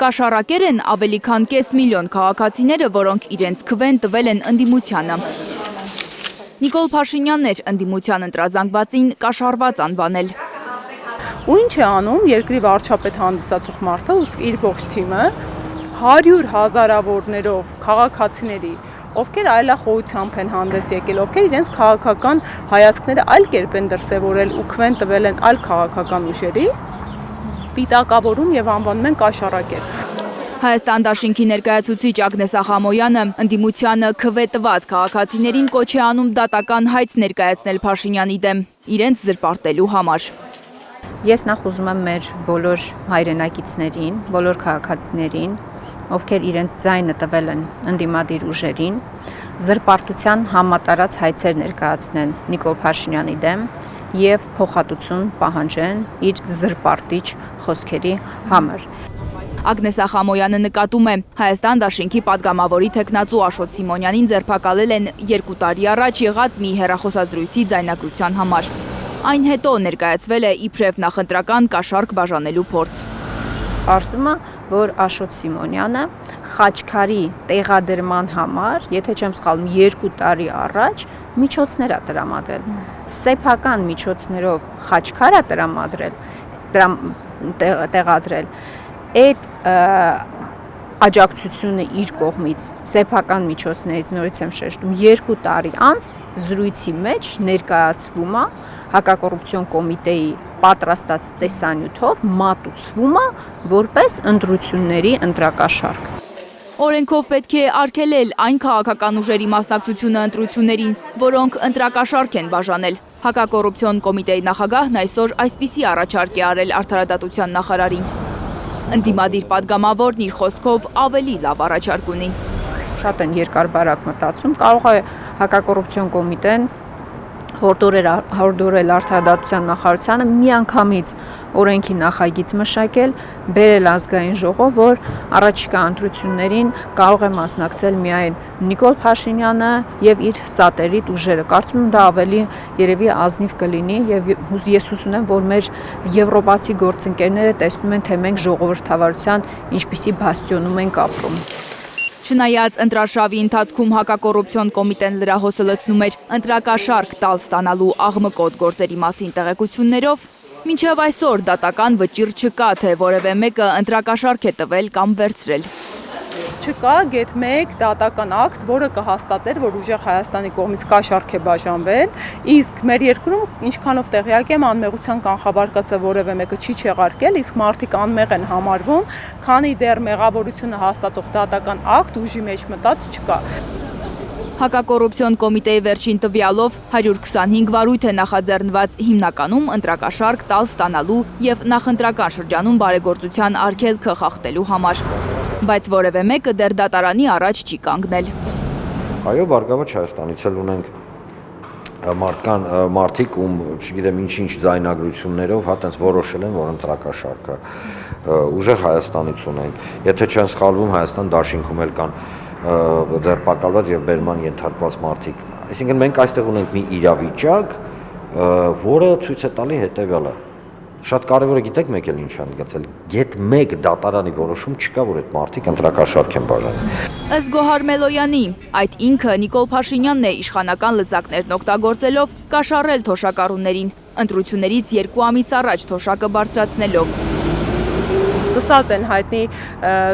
Կաշառակեր են ավելի քան կես միլիոն քաղաքացիները, որոնք իրենց քվեն տվել են ընդդիմությանը։ Նիկոլ Փաշինյանն էր ընդդիմության ընտրազանգվածին կաշառված անվանել։ Ու ինչ է անում երկրի վարչապետ հանդիսացող մարդը ու իր ողջ թիմը 100 հազարավորներով քաղաքացիների, ովքեր այլախոհությամբ են հանդես եկել, ովքեր իրենց քաղաքական հայացքները այլ կերպ են դրսևորել ու քվեն տվել են այլ քաղաքական ուժերի, պիտակավորում եւ անվանում են կաշառակեր։ Հայաստան դաշինքի ներկայացուցիչ Ագնես Ախամոյանը ընդդիմությանը քվե տված քաղաքացիներին կոչ է անում դատական հայց ներկայացնել Փաշինյանի դեմ, իրենց զրպարտելու համար։ Ես նախ ուզում եմ մեր բոլոր հայրենակիցներին, բոլոր քաղաքացիներին, ովքեր իրենց ձայնը տվել են ընդդիմադիր ուժերին, զրպարտության համատարած հայցեր ներկայացնեն Նիկոլ Փաշինյանի դեմ եւ փոխհատուցում պահանջեն իր զրպարտիչ խոսքերի համար։ Ագնես Ախամոյանը նկատում է, Հայաստան դաշինքի պատգամավորի թեկնածու Աշոտ Սիմոնյանին ձերբակալել են 2 տարի առաջ եղած մի հեռախոսազրույցի ձայնագրության համար։ Այն հետո ներկայացվել է իբրև նախընտրական կաշառք բաժանելու փորձ։ Պարզվում է, որ Աշոտ Սիմոնյանը Խաչքարի տեղադրման համար, եթե չեմ սխալվում, 2 տարի առաջ միջոցներ է տրամադրել։ Սեփական միջոցներով Խաչքար է տեղադրել։ Այդ աջակցությունը իր կողմից սեփական միջոցներից նորից եմ շեշտում 2 տարի անց զրույցի մեջ ներկայացվում է հակակոռուպցիոն կոմիտեի պատրաստած տեսանյութով մատուցվում է որպես ընտրությունների ընտրակաշառք։ Օրենքով պետք է արգելել այն քաղաքական ուժերի մասնակցությունը ընտրություններին, որոնք ընտրակաշառք են բաժանել։ Հակակոռուպցիոն կոմիտեի նախագահն այսօր այսպիսի առաջարկ է արել արդարադատության նախարարին։ Ընդդիմադիր պատգամավորն իր խոսքով ավելի լավ առաջարկ ունի։ Շատ են երկար-բարակ մտածում, կարող է հակակոռուպցիոն կոմիտեն հորդորել արդարադատության նախարարությանը միանգամից օրենքի նախագիծ մշակել, բերել ազգային ժողով, որ առաջիկա ընտրություններին կարող է մասնակցել միայն Նիկոլ Փաշինյանը եւ իր սատերիտ ուժերը։ Կարծում եմ դա ավելի երևի ազնիվ կլինի եւ ես հուսում եմ, որ մեր եվրոպացի գործընկերները տեսնում են, թե մենք ժողովրդավարության ինչպիսի բաստիոնում ենք ապրում։ Չնայած ընտրաշավի ընթացքում հակակոռուպցիոն կոմիտեն լրահոսը լցնում էր ընտրակաշառք տալ ստանալու աղմկոտ գործերի մասին տեղեկություններով, մինչև այսօր դատական վճիռ չկա, թե որևէ մեկը ընտրակաշառք է տվել կամ վերցրել։ Չկա գեթ 1 դատական ակտ, որը կհաստատեր, որ ուժեղ Հայաստանի կողմից կաշառք է բաժանվել, իսկ մեր երկրում ինչքանով տեղյակ եմ, անմեղության կանխաբարկացը որևէ մեկը չի չեղարկել, իսկ մարդիկ անմեղ են համարվում, քանի դեռ մեղավորությունը հաստատող դատական ակտ ուժի մեջ մտած չկա։ Հակակոռուպցիոն կոմիտեի վերջին տվյալով 125 վարույթ է նախաձեռնված հիմնականում ընտրակաշառք տալ ստանալու եւ նախընտրական շրջանում բարեգործության արգելքը խախտելու համար։ Բայց որևէ մեկը դեռ դատարանի առաջ չի կանգնել։ Այո, բարգավաճ Հայաստանից էլ ունենք մարդիկ, ում չգիտեմ ինչ ձայնագրություններով հա տենց որոշել են, որ ընտրակաշառքը ուժեղ Հայաստանից ունենք։ Եթե չեն սխալվում, Հայաստան դաշինքում էլ կան ձերբակալված եւ բերման ենթարկված մարդիկ։ Այսինքն մենք այստեղ ունենք մի իրավիճակ, որը ցույց է տալի հետեւյալը։ Շատ կարևոր է, գիտեք մեկ էլ ինչ է ընդգծել, գեթ 1 դատարանի որոշում չկա, որ այդ մարդիկ ընտրակաշառք են բաժանել։ Ըստ Գոհար Մելոյանի, այդ ինքը Նիկոլ Փաշինյանն է իշխանական լծակներն օգտագործելով կաշառել թոշակառուներին, ընտրություններից 2 ամիս առաջ թոշակը բարձրացնելով։ Սկսած են հայտնի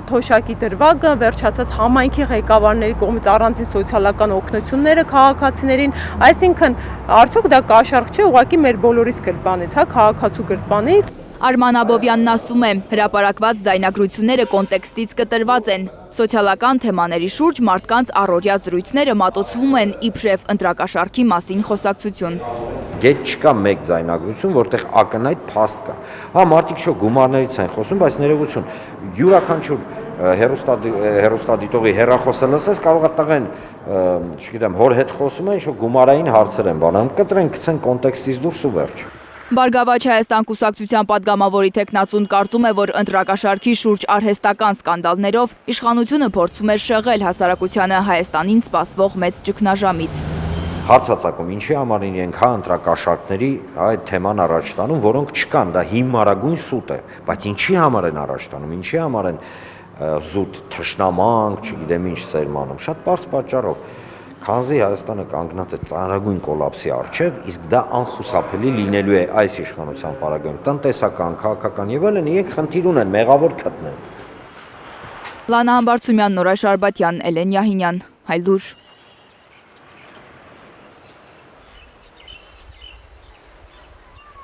թոշակի դրվագը, վերջացած համայնքի ղեկավարների կողմից առանձին սոցիալական օգնությունները քաղաքացիներին, այսինքն արդյոք դա կաշառք չէ, ուղղակի մեր բոլորիս գրպանից, հա, քաղաքացու գրպանից։ Արման Աբովյանն ասում է, հրապարակված ձայնագրությունները կոնտեքստից կտրված են։ Սոցիալական թեմաների շուրջ մարդկանց առօրյա զրույցները մատուցվում են իբրև ընտրակաշառքի մասին խոսակցություն։ Գեթ չկա մեկ ձայնագրություն, որտեղ ակնհայտ փաստ կա։ Հա, մարդիկ շո գումարներից են խոսում, բայց ներողություն, յուրաքանչյուր հեռուստադիտողի հեռախոսը լսես, կարող է տղեն, չգիտեմ, հոր հետ խոսում են, շո գումարային հարցեր են բանում, կտրեն, գցեն կոնտեքստից դուրս ու վերջ։ Բարգավաճ Հայաստան կուսակցության պատգամավորի թեկնածուն կարծում է, որ ընտրակաշառքի շուրջ արհեստական սկանդալներով իշխանությունը փորձում է շեղել հասարակությանը Հայաստանին սպասվող մեծ ճգնաժամից։ Հարցածակում ինչի համար իրենք ընտրակաշառքների այդ թեման առաջ տանում, որոնք չկան, դա հիմարագույն սուտ է, բայց ինչի համար են առաջ տանում, ինչի համար են զուտ թշնամանք, չգիտեմ ինչ սերմանում, շատ պարզ պատճառով, քանզի Հայաստանը կանգնած է ծանրագույն կոլապսի առջև, իսկ դա անխուսափելի լինելու է այս իշխանության պարագայում, տնտեսական, քաղաքական եւ այլն, իրենք խնդիր ունեն մեղավոր գտնել։ Լանա Համբարձումյան, Նորայր Շարբաթյան, Էլեն Յահինյան, Հայլուր։